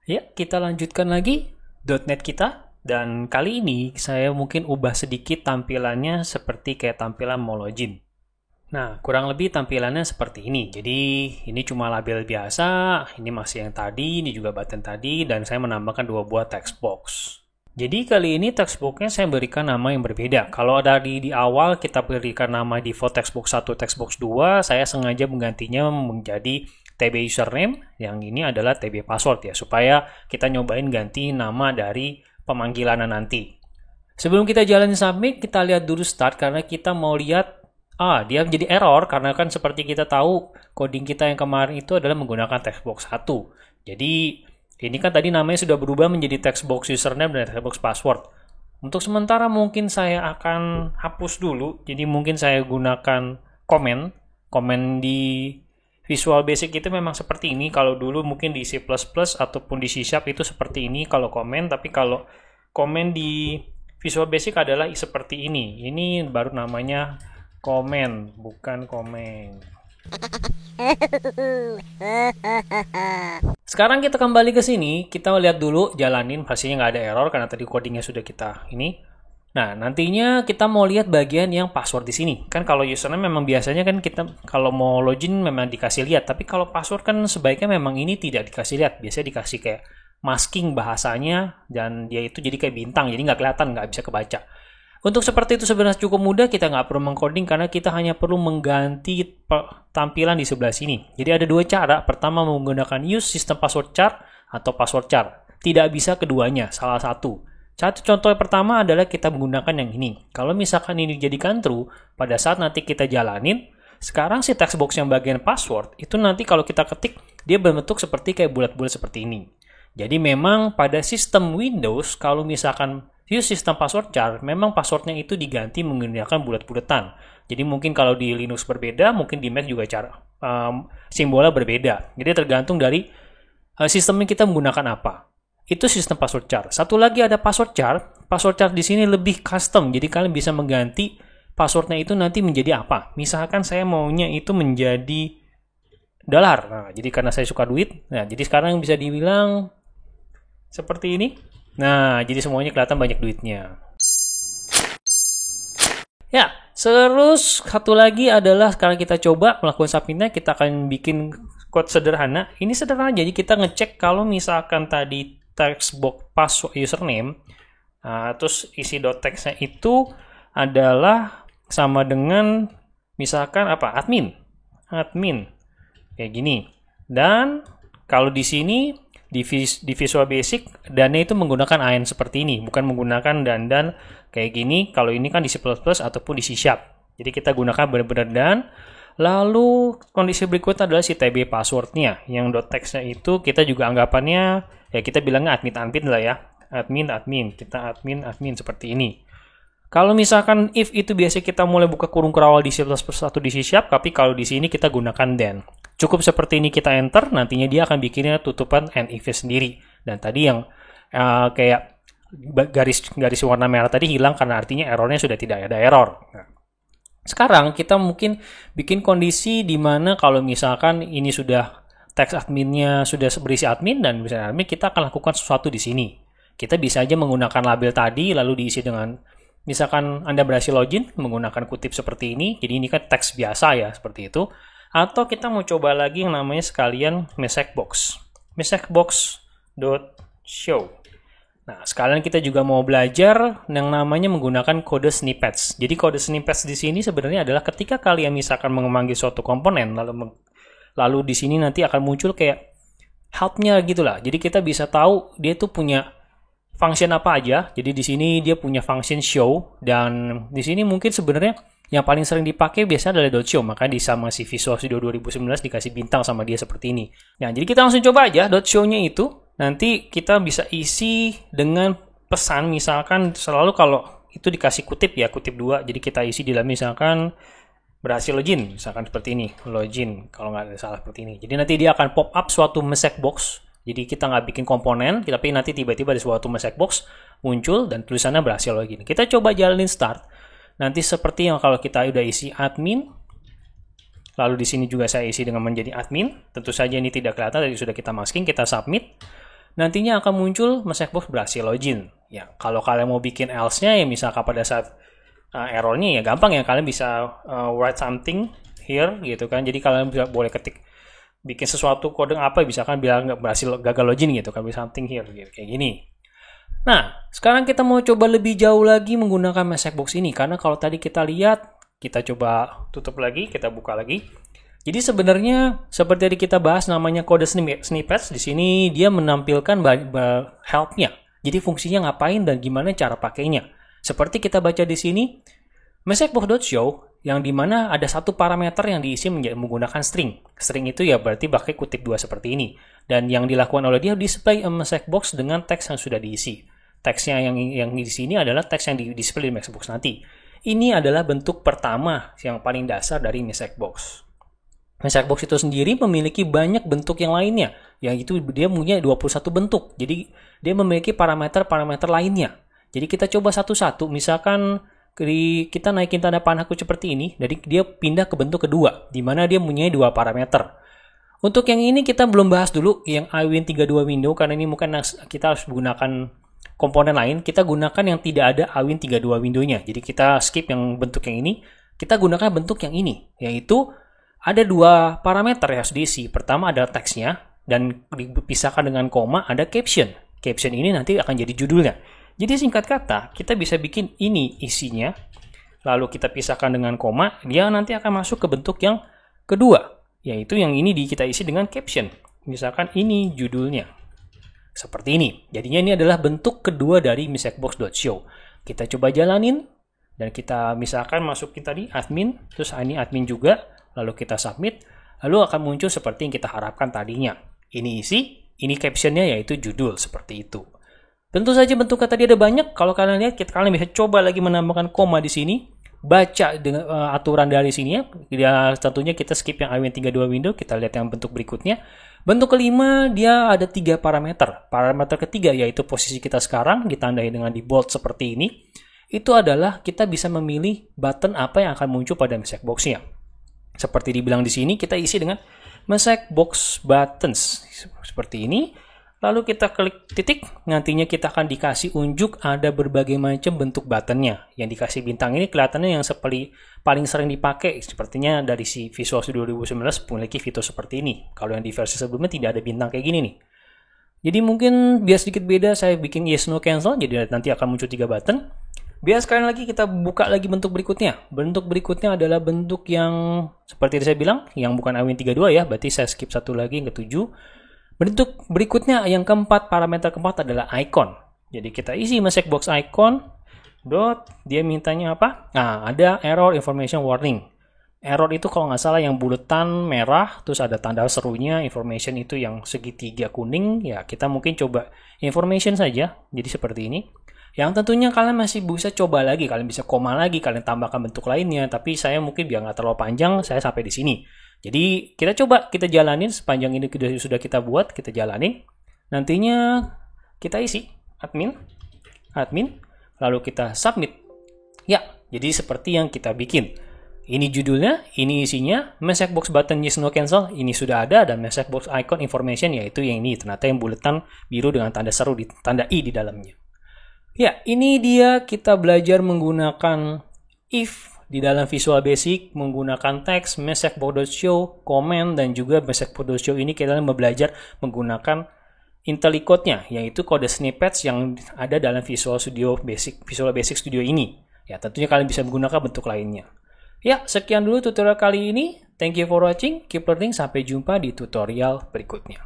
Ya, kita lanjutkan lagi .NET kita. Dan kali ini saya mungkin ubah sedikit tampilannya seperti kayak tampilan mau login. Nah, kurang lebih tampilannya seperti ini. Jadi, ini cuma label biasa, ini masih yang tadi, ini juga button tadi, dan saya menambahkan dua buah text box. Jadi kali ini text box-nya saya berikan nama yang berbeda. Kalau di awal kita berikan nama default text box 1, text box 2, saya sengaja menggantinya menjadi TB username, yang ini adalah TB password ya, supaya kita nyobain ganti nama dari pemanggilan nanti. Sebelum kita jalan submit, kita lihat dulu start karena kita mau lihat dia menjadi error karena kan seperti kita tahu coding kita yang kemarin itu adalah menggunakan text box 1. Jadi ini kan tadi namanya sudah berubah menjadi text box username dan text box password. Untuk sementara mungkin saya akan hapus dulu. Jadi mungkin saya gunakan komen. Komen di Visual Basic itu memang seperti ini. Kalau dulu mungkin di C++ ataupun di C# itu seperti ini kalau komen. Tapi kalau komen di Visual Basic adalah seperti ini. Ini baru namanya komen, bukan komen. Sekarang kita kembali ke sini, kita lihat dulu, jalanin, pastinya nggak ada error karena tadi codingnya sudah kita ini. Nah, nantinya kita mau lihat bagian yang password di sini. Kan kalau username memang biasanya kan kita kalau mau login memang dikasih lihat, tapi kalau password kan sebaiknya memang ini tidak dikasih lihat. Biasanya dikasih kayak masking bahasanya dan dia itu jadi kayak bintang, jadi nggak kelihatan, nggak bisa kebaca. Untuk seperti itu sebenarnya cukup mudah, kita nggak perlu mengcoding karena kita hanya perlu mengganti tampilan di sebelah sini. Jadi ada dua cara. Pertama menggunakan use system password char atau password char. Tidak bisa keduanya, salah satu. Contoh yang pertama adalah kita menggunakan yang ini. Kalau misalkan ini dijadikan true, pada saat nanti kita jalanin, sekarang si text box yang bagian password, itu nanti kalau kita ketik, dia berbentuk seperti kayak bulat-bulat seperti ini. Jadi memang pada sistem Windows, kalau misalkan use system password char, memang passwordnya itu diganti menggunakan bulat-bulatan. Jadi mungkin kalau di Linux berbeda, mungkin di Mac juga cara simbolnya berbeda. Jadi tergantung dari sistemnya kita menggunakan apa. Itu sistem password char. Satu lagi ada password char. Password char di sini lebih custom. Jadi kalian bisa mengganti passwordnya itu nanti menjadi apa. Misalkan saya maunya itu menjadi dolar. Nah, jadi karena saya suka duit. Nah, jadi sekarang bisa dibilang seperti ini. Nah, jadi semuanya kelihatan banyak duitnya. Ya, terus satu lagi adalah sekarang kita coba melakukan submitnya, kita akan bikin code sederhana. Ini sederhana, jadi kita ngecek kalau misalkan tadi text box password username, terus isi .text-nya itu adalah sama dengan misalkan apa? Admin, kayak gini. Dan kalau di sini di Visual Basic dannya itu menggunakan AN seperti ini, bukan menggunakan dan kayak gini. Kalau ini kan di C++ ataupun di C#. Jadi kita gunakan benar-benar dan. Lalu kondisi berikutnya adalah si TB passwordnya. Yang .text-nya itu kita juga anggapannya ya kita bilangnya admin lah ya. Admin, kita admin seperti ini. Kalau misalkan if itu biasa kita mulai buka kurung kerawal di C++ atau di C#, tapi kalau di sini kita gunakan then. Cukup seperti ini kita enter, nantinya dia akan bikinnya tutupan and if sendiri. Dan tadi yang kayak garis warna merah tadi hilang karena artinya errornya sudah tidak ada error. Nah, sekarang kita mungkin bikin kondisi di mana kalau misalkan ini sudah teks adminnya sudah berisi admin dan misalnya admin, kita akan lakukan sesuatu di sini. Kita bisa aja menggunakan label tadi lalu diisi dengan misalkan Anda berhasil login menggunakan kutip seperti ini. Jadi ini kan teks biasa ya seperti itu. Atau kita mau coba lagi yang namanya sekalian message box. Messagebox.show. Nah, sekalian kita juga mau belajar yang namanya menggunakan kode snippets. Jadi kode snippets di sini sebenarnya adalah ketika kalian misalkan memanggil suatu komponen, lalu di sini nanti akan muncul kayak help-nya gitulah. Jadi kita bisa tahu dia tuh punya function apa aja. Jadi di sini dia punya function show dan di sini mungkin sebenarnya yang paling sering dipakai biasanya adalah .show. Maka di sama si Visual Studio 2019 dikasih bintang sama dia seperti ini. Nah, jadi kita langsung coba aja .show-nya itu. Nanti kita bisa isi dengan pesan, misalkan selalu kalau itu dikasih kutip ya, kutip 2. Jadi kita isi di dalam misalkan berhasil login, misalkan seperti ini, login, kalau nggak ada salah seperti ini. Jadi nanti dia akan pop up suatu message box. Jadi kita nggak bikin komponen, tapi nanti tiba-tiba ada suatu message box muncul dan tulisannya berhasil login. Kita coba jalanin start. Nanti seperti yang kalau kita udah isi admin, lalu di sini juga saya isi dengan menjadi admin. Tentu saja ini tidak kelihatan, tadi sudah kita masking, kita submit. nantinya akan muncul message box berhasil login. Ya, kalau kalian mau bikin else-nya ya misalkan pada saat errornya ya gampang ya, kalian bisa write something here gitu kan. Jadi kalian bisa boleh ketik bikin sesuatu kode apa, bisa kan bilang nggak berhasil, gagal login gitu kan, bisa something here gitu, kayak gini. Nah, sekarang kita mau coba lebih jauh lagi menggunakan message box ini, karena kalau tadi kita lihat, kita coba tutup lagi, kita buka lagi. Jadi sebenarnya seperti tadi kita bahas namanya kode snippets, di sini dia menampilkan help-nya. Jadi fungsinya ngapain dan gimana cara pakainya. Seperti kita baca di sini, messagebox.show yang dimana ada satu parameter yang diisi menggunakan string. String itu ya berarti pakai kutip 2 seperti ini. Dan yang dilakukan oleh dia display a message box dengan teks yang sudah diisi. Teksnya yang di sini adalah teks yang di-display di message box nanti. Ini adalah bentuk pertama yang paling dasar dari message box. Message box itu sendiri memiliki banyak bentuk yang lainnya. Yaitu dia punya 21 bentuk. Jadi dia memiliki parameter-parameter lainnya. Jadi kita coba satu-satu. Misalkan kita naikin tanda panahku seperti ini, jadi dia pindah ke bentuk kedua, di mana dia mempunyai 2 parameter. Untuk yang ini kita belum bahas dulu, yang iWin32 window, karena ini mungkin kita harus menggunakan komponen lain. Kita gunakan yang tidak ada iWin32 window-nya. Jadi kita skip yang bentuk yang ini, kita gunakan bentuk yang ini, yaitu ada 2 parameter yang harus diisi. Pertama ada teksnya, dan dipisahkan dengan koma ada caption. Caption ini nanti akan jadi judulnya. Jadi singkat kata, kita bisa bikin ini isinya, lalu kita pisahkan dengan koma, dia nanti akan masuk ke bentuk yang kedua, yaitu yang ini kita isi dengan caption. Misalkan ini judulnya. Seperti ini. Jadinya ini adalah bentuk kedua dari messagebox.show. Kita coba jalanin, dan kita misalkan masukin tadi admin, terus ini admin juga, lalu kita submit, lalu akan muncul seperti yang kita harapkan tadinya. Ini isi, ini captionnya yaitu judul, seperti itu. Tentu saja bentuknya tadi ada banyak. Kalau kalian lihat, kalian bisa coba lagi menambahkan koma di sini. Baca dengan aturan dari sini ya. Tentunya kita skip yang iWin32 window. Kita lihat yang bentuk berikutnya. Bentuk kelima, dia ada 3 parameter. Parameter ketiga yaitu posisi kita sekarang, ditandai dengan di bold seperti ini. Itu adalah kita bisa memilih button apa yang akan muncul pada message box-nya. Seperti dibilang di sini, kita isi dengan message box buttons. Seperti ini. Lalu kita klik titik, nantinya kita akan dikasih unjuk ada berbagai macam bentuk buttonnya. Yang dikasih bintang ini kelihatannya yang paling sering dipakai, sepertinya dari si Visual Studio 2019 memiliki fitur seperti ini. Kalau yang di versi sebelumnya tidak ada bintang kayak gini nih. Jadi mungkin biar sedikit beda, saya bikin yes, no, cancel, jadi nanti akan muncul 3 button. Biar sekali lagi kita buka lagi bentuk berikutnya. Bentuk berikutnya adalah bentuk yang, seperti yang saya bilang, yang bukan iWin32 ya, berarti saya skip satu lagi yang ke-7. Bentuk berikutnya yang keempat, parameter keempat adalah icon. Jadi kita isi message box icon. Dia mintanya apa? Nah, ada error information warning. Error itu kalau nggak salah yang buletan merah, terus ada tanda serunya, information itu yang segitiga kuning. Ya, kita mungkin coba information saja. Jadi seperti ini. Yang tentunya kalian masih bisa coba lagi, kalian bisa koma lagi, kalian tambahkan bentuk lainnya. Tapi saya mungkin biar nggak terlalu panjang, saya sampai di sini. Jadi kita coba, kita jalanin sepanjang ini sudah kita buat, kita jalanin. Nantinya kita isi admin, lalu kita submit. Ya, jadi seperti yang kita bikin. Ini judulnya, ini isinya, message box button yes no cancel, ini sudah ada, dan message box icon information yaitu yang ini, ternyata yang buletan biru dengan tanda seru, tanda i di dalamnya. Ya, ini dia kita belajar menggunakan if di dalam Visual Basic, menggunakan teks, messagebox.show, comment, dan juga messagebox.show ini kita belajar menggunakan IntelliCode-nya, yaitu kode snippets yang ada dalam Visual Basic Studio ini. Ya, tentunya kalian bisa menggunakan bentuk lainnya. Ya, sekian dulu tutorial kali ini. Thank you for watching. Keep learning. Sampai jumpa di tutorial berikutnya.